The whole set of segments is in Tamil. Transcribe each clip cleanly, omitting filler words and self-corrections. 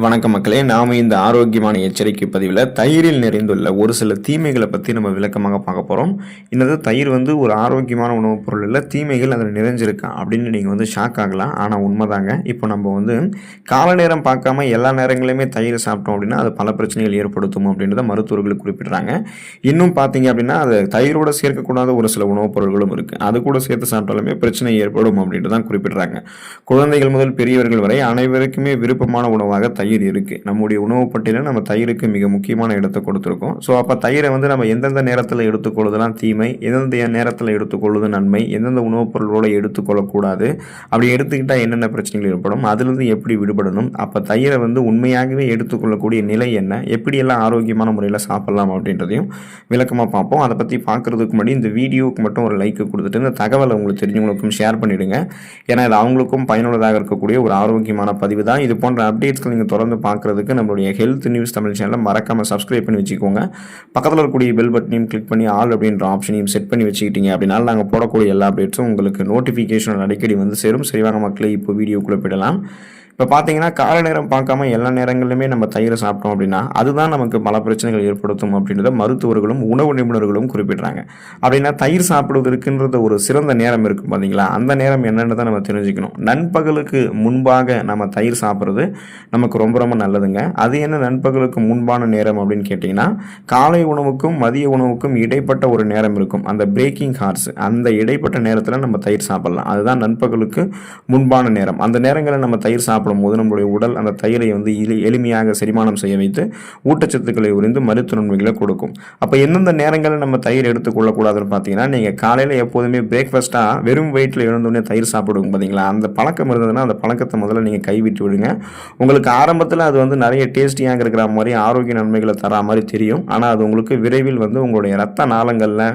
வணக்கம் மக்களே, நாம் இந்த ஆரோக்கியமான எச்சரிக்கை பதிவில் தயிரில் நிறைந்துள்ள ஒரு சில தீமைகளை பற்றி நம்ம விளக்கமாக பார்க்க போகிறோம். இன்னது தயிர் ஒரு ஆரோக்கியமான உணவுப் பொருள் இல்லை, தீமைகள் அதில் நிறைஞ்சிருக்கா அப்படின்னு நீங்கள் ஷாக் ஆகலாம். ஆனால் உண்மைதாங்க. இப்போ நம்ம கால நேரம் பார்க்காம எல்லா நேரங்களையுமே தயிர் சாப்பிட்டோம் அப்படின்னா அது பல பிரச்சனைகள் ஏற்படுத்தும் அப்படின்றத மருத்துவர்கள் குறிப்பிடுறாங்க. இன்னும் பார்த்தீங்க அப்படின்னா அது தயிரோடு சேர்க்கக்கூடாத ஒரு சில உணவுப் பொருட்களும் இருக்குது, அது கூட சேர்த்து சாப்பிட்டாலுமே பிரச்சனை ஏற்படும் அப்படின்ட்டு தான் குறிப்பிடுறாங்க. குழந்தைகள் முதல் பெரியவர்கள் வரை அனைவருக்குமே விருப்பமான உணவாக தயிர் இருக்குது. நம்முடைய உணவு பட்டியலில் நம்ம தயிருக்கு மிக முக்கியமான இடத்தை கொடுத்துருக்கோம். ஸோ அப்போ தயிரை நம்ம எந்தெந்த நேரத்தில் எடுத்துக்கொள்வதெல்லாம் தீமை, எந்தெந்த நேரத்தில் எடுத்துக்கொள்வது நன்மை, எந்தெந்த உணவுப் பொருளோடு எடுத்துக்கொள்ளக்கூடாது, அப்படி எடுத்துக்கிட்டால் என்னென்ன பிரச்சனைகள் ஏற்படும், அதிலிருந்து எப்படி விடுபடணும், அப்போ தயிரை உண்மையாகவே எடுத்துக்கொள்ளக்கூடிய நிலை என்ன, எப்படியெல்லாம் ஆரோக்கியமான முறையில் சாப்பிடலாம் அப்படின்றதையும் விளக்கமாக பார்ப்போம். அதை பற்றி பார்க்குறதுக்கு முன்னாடி இந்த வீடியோவுக்கு மட்டும் ஒரு லைக் கொடுத்துட்டு இந்த தகவலை உங்களுக்கு தெரிஞ்சவங்களுக்கும் ஷேர் பண்ணிவிடுங்க. ஏன்னா இது அவங்களுக்கும் பயனுள்ளதாக இருக்கக்கூடிய ஒரு ஆரோக்கியமான பதிவு தான். இது போன்ற அப்டேட்ஸ்கள் நீங்கள் தொடர்ந்து பார்க்குறதுக்கு நம்மளுடைய ஹெல்த் நியூஸ் தமிழ் சேனலை மறக்காமல் சப்ஸ்கிரைப் பண்ணி வச்சுக்கோங்க. பக்கத்தில் இருக்கக்கூடிய பெல் பட்டனையும் கிளிக் பண்ணி ஆல் அப்படின்ற ஆப்ஷனையும் செட் பண்ணி வச்சுக்கிட்டீங்க அப்படின்னால நாங்கள் போடக்கூடிய எல்லா அப்டேட்ஸும் உங்களுக்கு நோட்டிஃபிகேஷன் அடிக்கடி சேரும். சரிவாங்க மக்களே, இப்போ வீடியோக்குள்ளே போயிடலாம். இப்போ பார்த்தீங்கன்னா கால நேரம் பார்க்காம எல்லா நேரங்களிலுமே நம்ம தயிரை சாப்பிட்டோம் அப்படின்னா அதுதான் நமக்கு பல பிரச்சனைகள் ஏற்படுத்தும் அப்படின்றத மருத்துவர்களும் உணவு நிபுணர்களும் குறிப்பிடுறாங்க. அப்படின்னா தயிர் சாப்பிடுவதற்குன்றது ஒரு சிறந்த நேரம் இருக்கும் பார்த்தீங்களா, அந்த நேரம் என்னென்னு தான் நம்ம தெரிஞ்சுக்கணும். நண்பகலுக்கு முன்பாக நம்ம தயிர் சாப்பிட்றது நமக்கு ரொம்ப ரொம்ப நல்லதுங்க. அது என்ன நண்பகலுக்கு முன்பான நேரம் அப்படின்னு கேட்டிங்கன்னா, காலை உணவுக்கும் மதிய உணவுக்கும் இடைப்பட்ட ஒரு நேரம் இருக்கும், அந்த பிரேக்கிங் ஹார்ஸ், அந்த இடைப்பட்ட நேரத்தில் நம்ம தயிர் சாப்பிடலாம். அதுதான் நண்பகலுக்கு முன்பான நேரம். அந்த நேரங்களில் நம்ம தயிர் சாப்பிடும்போது நம்மளுடைய உடல் அந்த தயிரை எளிமையாக செரிமானம் செய்ய வைத்து ஊட்டச்சத்துக்களை உறிந்து மருத்துவ நன்மைகளை கொடுக்கும். அப்போ எந்தெந்த நேரங்களில் நம்ம தயிர் எடுத்துக்கொள்ளக்கூடாதுன்னு பார்த்தீங்கன்னா, நீங்கள் காலையில் எப்போதுமே பிரேக்ஃபாஸ்ட்டாக வெறும் வயிற்றில் எழுந்தோடனே தயிர் சாப்பிடுவோம் பார்த்தீங்களா, அந்த பழக்கம் இருந்ததுன்னா அந்த பழக்கத்தை முதல்ல நீங்கள் கைவிட்டு விடுங்க. உங்களுக்கு ஆரம்பத்தில் அது நிறைய டேஸ்டியாக இருக்கிற மாதிரி ஆரோக்கிய நன்மைகளை தரா மாதிரி தெரியும். ஆனால் அது உங்களுக்கு விரைவில் உங்களுடைய ரத்த நாளங்களில்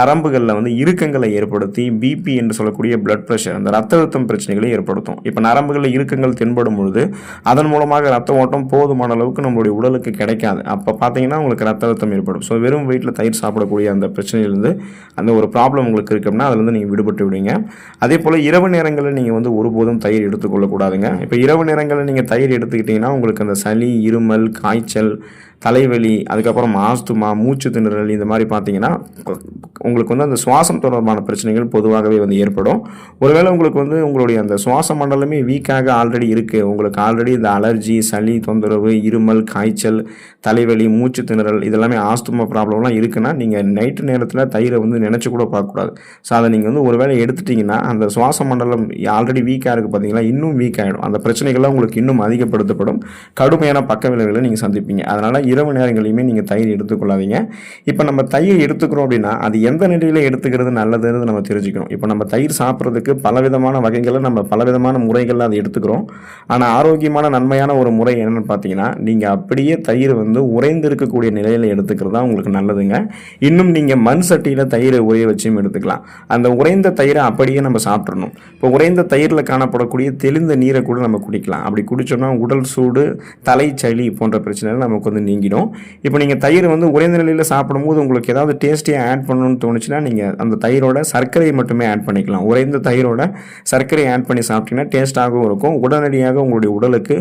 நரம்புகளில் இறுக்கங்களை ஏற்படுத்தி பிபி என்று சொல்லக்கூடிய பிளட் ப்ரெஷர், அந்த ரத்த அழுத்தம் பிரச்சனைகளை ஏற்படுத்தும். இப்போ நரம்புகளில் இறுக்கங்கள் தென்படும் பொழுது அதன் மூலமாக ரத்த ஓட்டம் போதுமான அளவுக்கு நம்மளுடைய உடலுக்கு கிடைக்காது. அப்போ பார்த்தீங்கன்னா உங்களுக்கு ரத்த அழுத்தம் ஏற்படும். ஸோ வெறும் வயிற்றில் தயிர் சாப்பிடக்கூடிய அந்த பிரச்சனையிலிருந்து அந்த ஒரு ப்ராப்ளம் உங்களுக்கு இருக்குன்னா அதுலேருந்து நீங்கள் விடுபட்டு விடுங்க. அதே போல் இரவு நேரங்களில் நீங்கள் ஒருபோதும் தயிர் எடுத்துக்கொள்ளக்கூடாதுங்க. இப்போ இரவு நேரங்களில் நீங்கள் தயிர் எடுத்துக்கிட்டிங்கன்னா உங்களுக்கு அந்த சளி, இருமல், காய்ச்சல், தலைவலி, அதுக்கப்புறம் ஆஸ்துமா, மூச்சு திணறல், இந்த மாதிரி பார்த்தீங்கன்னா உங்களுக்கு அந்த சுவாசம் தொடர்பான பிரச்சனைகள் பொதுவாகவே ஏற்படும். ஒருவேளை உங்களுக்கு உங்களுடைய அந்த சுவாச மண்டலமே வீக்காக ஆல்ரெடி இருக்குது, உங்களுக்கு ஆல்ரெடி இந்த அலர்ஜி, சளி தொந்தரவு, இருமல், காய்ச்சல், தலைவலி, மூச்சு திணறல், இதெல்லாமே ஆஸ்துமா ப்ராப்ளம்லாம் இருக்குன்னா நீங்கள் நைட்டு நேரத்தில் தயிரை நினச்சி கூட பார்க்கக்கூடாது. ஸோ அதை நீங்கள் ஒருவேளை எடுத்துட்டிங்கன்னா அந்த சுவாச மண்டலம் ஆல்ரெடி வீக்காக இருக்குது பார்த்தீங்களா, இன்னும் வீக் ஆகிடும். அந்த பிரச்சனைகள்லாம் உங்களுக்கு இன்னும் அதிகப்படுத்தப்படும், கடுமையான பக்க விளைவுகளை நீங்கள் சந்திப்பீங்க. அதனால் இரவு நேரங்களையுமே நீங்கள் தயிர் எடுத்துக்கொள்ளாதீங்க. இப்போ நம்ம தயிர் எடுத்துக்கிறோம் அப்படின்னா அது எந்த நிலையில் எடுத்துக்கிறது நல்லதுன்னு நம்ம தெரிஞ்சுக்கணும். இப்போ நம்ம தயிர் சாப்பிட்றதுக்கு பலவிதமான வகைகளை நம்ம பலவிதமான முறைகளில் அதை எடுத்துக்கிறோம். ஆனால் ஆரோக்கியமான நன்மையான ஒரு முறை என்னென்னு பார்த்தீங்கன்னா, நீங்கள் அப்படியே தயிர் உறைந்து இருக்கக்கூடிய நிலையில் எடுத்துக்கிறது தான் உங்களுக்கு நல்லதுங்க. இன்னும் நீங்கள் மண் சட்டியில் தயிரை உரைய வச்சும் எடுத்துக்கலாம். அந்த உறைந்த தயிரை அப்படியே நம்ம சாப்பிட்றணும். இப்போ உறைந்த தயிரில் காணப்படக்கூடிய தெளிந்த நீரை கூட நம்ம குடிக்கலாம். அப்படி குடித்தோம்னா உடல் சூடு, தலைச்சளி போன்ற பிரச்சனைகள் நமக்கு நீங்கிடும். இப்போ நீங்கள் தயிர் உறைந்த நிலையில் சாப்பிடும்போது உங்களுக்கு ஏதாவது டேஸ்டியாக ஆட் பண்ணணும்னு தோணுச்சுன்னா நீங்கள் அந்த தயிரோட சர்க்கரையை மட்டுமே ஆட் பண்ணிக்கலாம். உறைந்த தயிரோட சர்க்கரை ஆட் பண்ணி சாப்பிட்டீங்கன்னா டேஸ்டாகவும் இருக்கும். உடனடியாக உங்களுடைய உடலுக்கு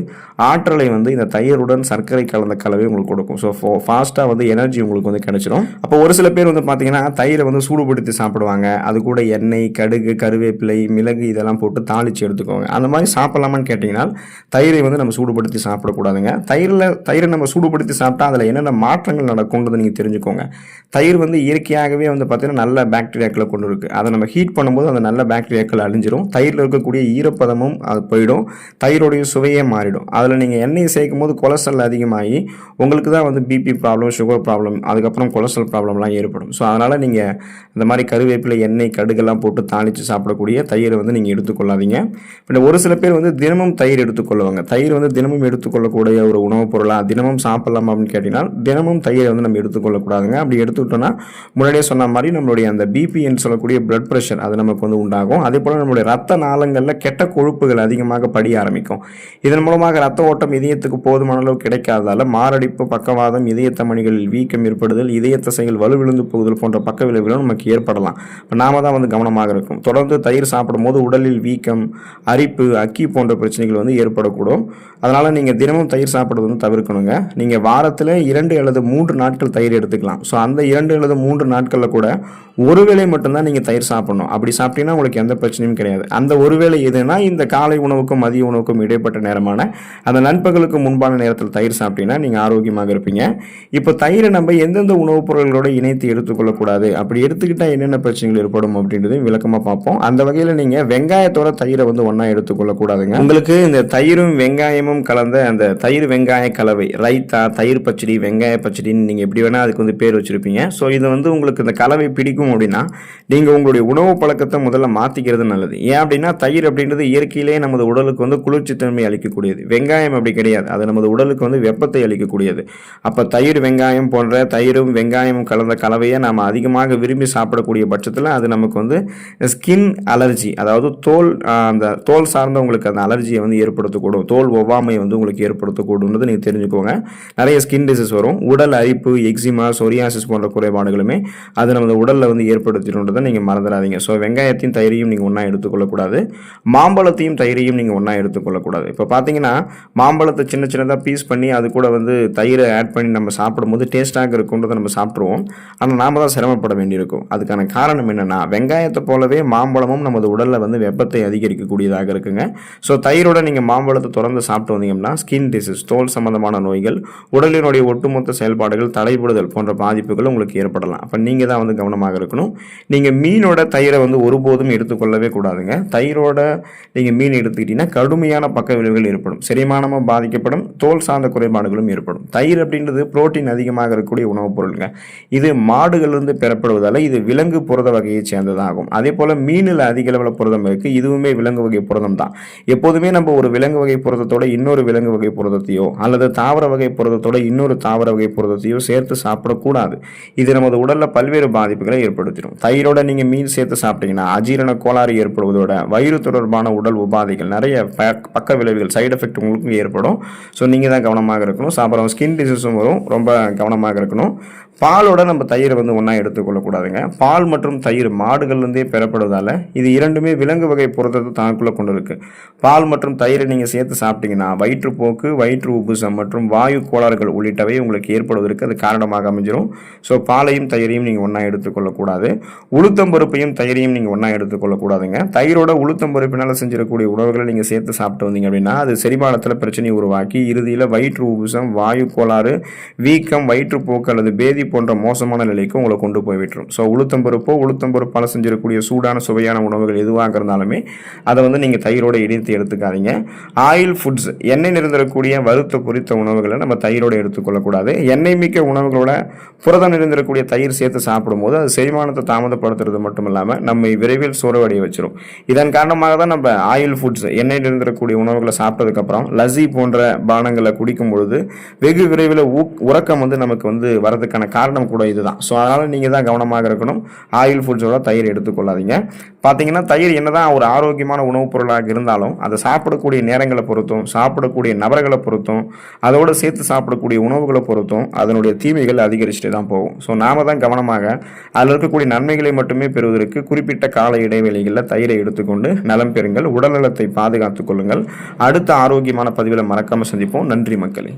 ஆற்றலை இந்த தயிருடன் சர்க்கரை கலந்த கலவை உங்களுக்கு கொடுக்கும். ஸோ ஃபாஸ்ட்டாக எனர்ஜி உங்களுக்கு கிடைச்சிடும். அப்போ ஒரு சில பேர் பார்த்தீங்கன்னா தயிரை சூடுபடுத்தி சாப்பிடுவாங்க. அது கூட எண்ணெய், கடுகு, கருவேப்பிலை, மிளகு இதெல்லாம் போட்டு தாளித்து எடுத்துக்கோங்க. அந்த மாதிரி சாப்பிடலாமான்னு கேட்டிங்கன்னா தயிரை நம்ம சூடுபடுத்தி சாப்பிடக்கூடாதுங்க. தயிரை நம்ம சூடுபடுத்தி சாப்பிட்டா அதில் என்னென்ன மாற்றங்கள் நடக்கும்ன்றதை நீங்கள் தெரிஞ்சுக்கோங்க. தயிர் இயற்கையாகவே பார்த்தீங்கன்னா நல்ல பாக்டீரியாக்களை கொண்டு இருக்குது. அதை நம்ம ஹீட் பண்ணும்போது அந்த நல்ல பாக்டீரியாக்கள் அழிஞ்சிரும். தயிரில் இருக்கக்கூடிய ஈரப்பதமும் அது போயிடும், தயிரோடைய சுவையே மாறிடும். அதில் நீங்கள் எண்ணெய் சேர்க்கும் போது கொலஸ்ட்ரால் அதிகமாகி உங்களுக்கு தான் பிபி ப்ராப்ளம், சுகர் ப்ராப்ளம், அதுக்கப்புறம் கொலஸ்ட்ரால் ப்ராப்ளம்லாம் ஏற்படும். ஸோ அதனால் நீங்கள் இந்த மாதிரி கருவேப்பிலை, எண்ணெய், கடுகெல்லாம் போட்டு தாளித்து சாப்பிடக்கூடிய தயிரை நீங்கள் எடுத்துக்கொள்ளாதீங்க. இப்போ ஒரு சில பேர் தினமும் தயிர் எடுத்துக்கொள்ளுவாங்க. தயிர் தினமும் எடுத்துக்கொள்ளக்கூடிய ஒரு உணவுப் பொருளாக தினமும் சாப்பிடலாமா அப்படின்னு கேட்டிங்கன்னா தினமும் தயிரை வந்து நம்ம எடுத்துக்கொள்ளக்கூடாதுங்க. அப்படி எடுத்துக்கிட்டோம்னா முன்னாடியே சொன்ன மாதிரி நம்மளுடைய அந்த பிபின்னு சொல்லக்கூடிய பிளட் ப்ரெஷர் அது நமக்கு வந்து உண்டாகும். அதே போல் நம்மளுடைய ரத்த நாளங்களில் கெட்ட கொழுப்புகள் அதிகமாக படிய ஆரம்பிக்கும். இதன் மூலமாக ரத்த ஓட்டம் இதயத்துக்கு போதுமான அளவு கிடைக்காததால் மாரடைப்பு, பக்கவாதம், இதய தமனிகளில் வீக்கம் ஏற்படுதல், இதய தசைகள் வலுவிழுந்து போகுதல் போன்ற பக்க விளைவுகளும் நமக்கு ஏற்படலாம். நாம தான் வந்து கவனமாக இருக்கும். தொடர்ந்து தயிர் சாப்பிடும் போது உடலில் வீக்கம், அரிப்பு, அக்கி போன்ற பிரச்சனைகள் வந்து ஏற்படக்கூடும். அதனால் நீங்கள் தினமும் தயிர் சாப்பிடுவது வந்து தவிர்க்கணுங்க. நீங்கள் வாரத்தில் 2 அல்லது 3 நாட்கள் தயிர் எடுத்துக்கலாம். ஸோ அந்த 2 அல்லது 3 நாட்களில் கூட ஒரு வேளை மட்டும்தான் நீங்கள் தயிர் சாப்பிடணும். அப்படி சாப்பிட்டீங்கன்னா உங்களுக்கு எந்த பிரச்சனையும் கிடையாது. அந்த ஒரு வேளை எதுனா இந்த காலை உணவுக்கும் மதிய உணவுக்கும் இடைப்பட்ட நேரமான அந்த நண்பகலுக்கு முன்பான நேரத்தில் தயிர் சாப்பிட்டீங்கன்னா நீங்கள் ஆரோக்கியமாக இருப்பீங்க. இப்போ தயிரை நம்ம எந்தெந்த உணவுப் பொருள்களோட இணைத்து எடுத்துக்கொள்ளக்கூடாது, அப்படி எடுத்துக்கிட்டால் என்னென்ன பிரச்சனைகள் ஏற்படும் அப்படின்றதையும் விளக்கமாக பார்ப்போம். அந்த வகையில் நீங்கள் வெங்காயத்தோட தயிரை வந்து ஒன்றா எடுத்துக்கொள்ளக்கூடாதுங்க. உங்களுக்கு இந்த தயிரும் வெங்காயமும் கலந்த அந்த தயிர் வெங்காய கலவை, ரைத்தா, தயிர் பச்சடி, வெங்காய பச்சடின்னு நீங்கள் எப்படி வேணால் அதுக்கு வந்து பேர் வச்சுருப்பீங்க. ஸோ இது வந்து உங்களுக்கு இந்த கலவை பிடிக்கும் அப்படின்னா நீங்கள் உங்களுடைய உணவு பழக்கத்தை முதல்ல மாற்றிக்கிறது நல்லது. ஏன் அப்படின்னா தயிர் அப்படின்றது இயற்கையிலேயே நமது உடலுக்கு வந்து குளிர்ச்சித்தன்மை அளிக்கக்கூடியது. வெங்காயம் அப்படி கிடையாது. அது நமது உடலுக்கு வந்து வெப்பத்தை அளிக்கக்கூடியது. அப்போ தயிர் வெங்காயம் போன்ற தயிரும் வெங்காயமும் கலந்த கலவையை நாம் அதிகமாக விரும்பி சாப்பிடக்கூடிய பட்சத்தில் அது நமக்கு வந்து ஸ்கின் அலர்ஜி, அதாவது அந்த தோல் சார்ந்த உங்களுக்கு அந்த அலர்ஜியை வந்து ஏற்படுத்தக்கூடும். தோல் ஒவ்வாமை வந்து உங்களுக்கு ஏற்படுத்தக்கூடும்ன்றது நீங்கள் தெரிஞ்சுக்கோங்க. நிறைய ஸ்கின் டிசீஸ் வரும். உடல் அரிப்பு, எக்ஸிமா, சொரியாசிஸ் போன்ற குறைபாடுகளுமே அது நமது உடலில் வந்து ஏற்படுத்திடுன்றதை நீங்கள் மறந்துடாதீங்க. ஸோ வெங்காயத்தையும் தயிரையும் நீங்கள் ஒன்றா எடுத்துக்கொள்ளக்கூடாது. மாம்பழத்தையும் தயிரையும் நீங்கள் ஒன்றா எடுத்துக்கொள்ளக்கூடாது. இப்போ பார்த்தீங்கன்னா மாம்பழத்தை சின்ன சின்னதாக பீஸ் பண்ணி அது கூட வந்து தயிரை ஆட் பண்ணி நம்ம சாப்பிடும்போது டேஸ்ட்டாக இருக்குன்றதை நம்ம சாப்பிட்ருவோம். ஆனால் நாம் தான் சிரமப்பட வேண்டியிருக்கும். அதுக்கான காரணம் என்னென்னா வெங்காயத்தை போலவே மாம்பழமும் நமது உடலில் வந்து வெப்பத்தை அதிகரிக்கக்கூடியதாக இருக்குங்க. ஸோ தயிரோட நீங்கள் மாம்பழத்தை தொடர்ந்து சாப்பிட்டு வந்தீங்கன்னா ஸ்கின் டிசீஸ், தோல் சம்பந்தமான நோய்கள், உடலினுடைய ஒட்டுமொத்த செயல்பாடுகள் தடைபடுதல் போன்ற பாதிப்புகள் உங்களுக்கு ஏற்படலாம். அப்போ நீங்கள் தான் வந்து கவனமாக இருக்கணும். நீங்கள் மீனோட தயிரை வந்து ஒருபோதும் எடுத்துக்கொள்ளவே கூடாதுங்க. தயிரோட நீங்கள் மீன் எடுத்துக்கிட்டீங்கன்னா கடுமையான பக்க விளைவுகள் ஏற்படும். செரிமானமும் பாதிக்கப்படும், தோல் சார்ந்த குறைபாடுகளும் ஏற்படும். தயிர் அப்படின்றது புரோட்டீன் அதிகமாக இருக்கக்கூடிய உணவுப் பொருளுங்க. இது மாடுகளிலிருந்து பெறப்படுவதால் இது விலங்கு புரத வகையை சேர்ந்ததாகும். அதே போல் மீனில் அதிக அளவில் புரதம் இருக்குது. இதுவுமே விலங்கு வகை புரதம் தான். எப்போதுமே நம்ம ஒரு விலங்கு வகை புரதத்தோட இன்னொரு விலங்கு வகை புரதத்தையோ அல்லது தாவர வகை புரதத்தோட இன்னொரு தாவர வகை புரதத்தையோ சேர்த்து சாப்பிடக்கூடாது. இது நமது உடலில் பல்வேறு பாதிப்புகளை ஏற்படுத்திடும். தயிரோட நீங்கள் மீன் சேர்த்து சாப்பிட்டீங்கன்னா அஜீரண கோளாறு ஏற்படுவதோட வயிறு தொடர்பான உடல் உபாதைகள், நிறைய பக்க விளைவுகள், சைடு எஃபெக்ட் உங்களுக்கு ஏற்படும். ஸோ நீங்கள் தான் கவனமாக இருக்கணும். அப்புறம் ஸ்கின் டிசீஸும் வரும். ரொம்ப கவனமாக இருக்கணும். பாலோட நம்ம தயிரை வந்து ஒன்றா எடுத்துக்கொள்ளக்கூடாதுங்க. பால் மற்றும் தயிர் மாடுகள்லேருந்தே பெறப்படுவதால் இது இரண்டுமே விலங்கு வகை புரதத்தை தனக்குள்ளே கொண்டு இருக்கு. பால் மற்றும் தயிரை நீங்கள் சேர்த்து சாப்பிட்டீங்கன்னா வயிற்றுப்போக்கு, வயிற்று உப்புசம் மற்றும் வாயு கோளாறுகள் உள்ளிட்டவை உங்களுக்கு ஏற்படுவதற்கு அது காரணமாக அமைஞ்சிடும். ஸோ பாலையும் தயிரையும் நீங்கள் ஒன்றா எடுத்துக்கொள்ளக்கூடாது. உளுத்தம்பருப்பையும் தயிரையும் நீங்கள் ஒன்றா எடுத்துக்கொள்ளக்கூடாதுங்க. தயிரோட உளுத்தம்பருப்பினால் செஞ்சிடக்கூடிய உணவுகளை நீங்கள் சேர்த்து சாப்பிட்டு வந்தீங்க அப்படின்னா அது செரிமானத்தில் பிரச்சனையை உருவாக்கி இறுதியில் வயிற்று உப்புசம், வாயு கோளாறு, வீக்கம், வயிற்றுப்போக்கு அல்லது பேதி போன்ற மோசமான நிலைக்கு உங்களை கொண்டு போய் விட்டுரும். ஸோ உளுத்தம்பருப்பால் செஞ்சிடக்கூடிய சூடான சுவையான உணவுகள் எதுவாக இருந்தாலுமே அதை வந்து நீங்கள் தயிரோடு இணைத்து எடுத்துக்காதீங்க. ஆயில் ஃபுட்ஸ், எண்ணெய் நிறைந்திருக்கக்கூடிய வறுத்த பொரித்த உணவுகளை நம்ம தயிரோடு எடுத்துக்கொள்ளக்கூடாது. எண்ணெய் மிக்க உணவுகளோட புரதம் நிறைந்திருக்கக்கூடிய தயிர் சேர்த்து சாப்பிடும்போது அது செரிமானத்தை தாமதப்படுத்துறது மட்டும் இல்லாமல் நம்ம விரைவில் சோர்வடைய வச்சிடும். இதன் காரணமாக தான் நம்ம ஆயில் ஃபுட்ஸ், எண்ணெய் நிறைந்திருக்கக்கூடிய உணவுகளை சாப்பிட்டதுக்கப்புறம் லஸ்ஸி போன்ற பானங்களை குடிக்கும் பொழுது வெகு விரைவில் உறக்கம் வந்து நமக்கு வந்து வரதுக்கான காரணம் கூட இதுதான். ஸோ அதனால் நீங்கள் தான் கவனமாக இருக்கணும். ஆயில் ஃபுட்ஸோட தயிர் எடுத்துக்கொள்ளாதீங்க. பார்த்தீங்கன்னா தயிர் என்னதான் ஒரு ஆரோக்கியமான உணவுப் பொருளாக இருந்தாலும் அதை சாப்பிடக்கூடிய நேரங்களை பொறுத்தும், சாப்பிடக்கூடிய நபர்களை பொறுத்தும், அதோடு சேர்த்து சாப்பிடக்கூடிய உணவுகளை பொறுத்தும் அதனுடைய தீமைகள் அதிகரிச்சுட்டு தான் போகும். ஸோ நாம தான் கவனமாக அதில் இருக்கக்கூடிய நன்மைகளை மட்டுமே பெறுவதற்கு குறிப்பிட்ட கால இடைவெளிகளில் தயிரை எடுத்துக்கொண்டு நலம் பெறுங்கள். உடல்நலத்தை பாதுகாத்துக் கொள்ளுங்கள். அடுத்த ஆரோக்கியமான பதிவில் மறக்காமல் சந்திப்போம். நன்றி மக்களே.